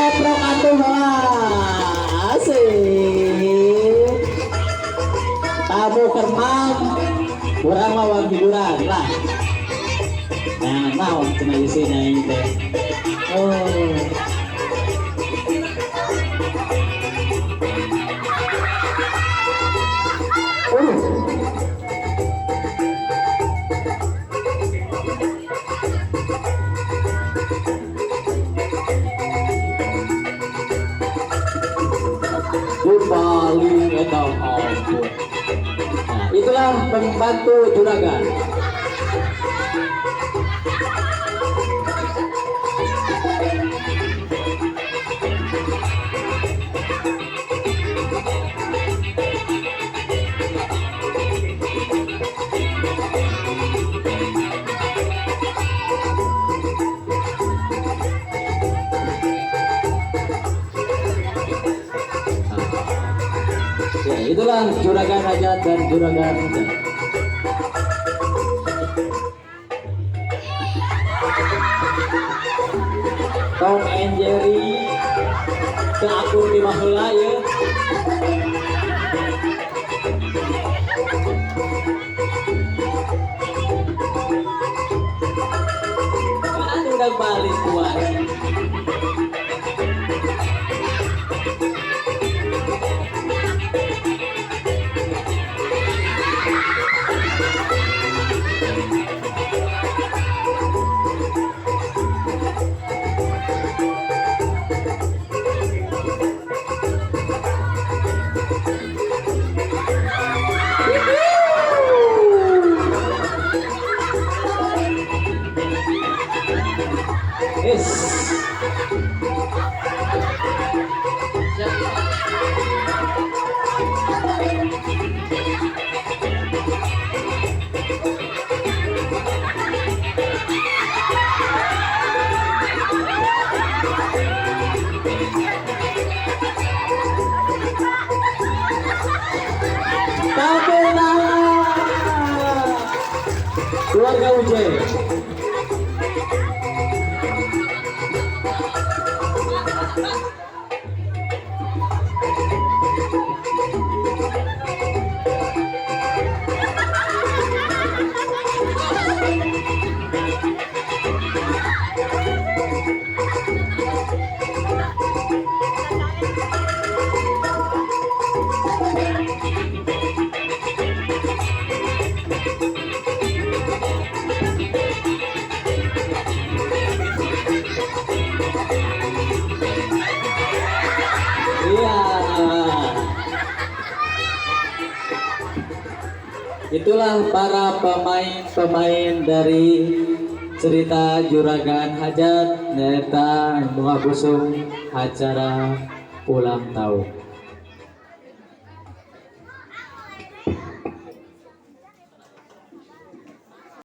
Eprok atuh malah asik. Tamu kermam, kurang lawan hiburan lah. Nah, mau cuma isinya ini teh. Oh. Paling enak ampun. Nah, itulah pembantu juragan. Ya, itulah juragan Hajat dan juragan Hajat. Tom and Jerry ke akun di Mahula ya. Kan udah balik tuan. Yes. Keluarga Uje. Itulah para pemain-pemain dari cerita Juragan Hajat Neta Bunga Kusum acara ulang tahun.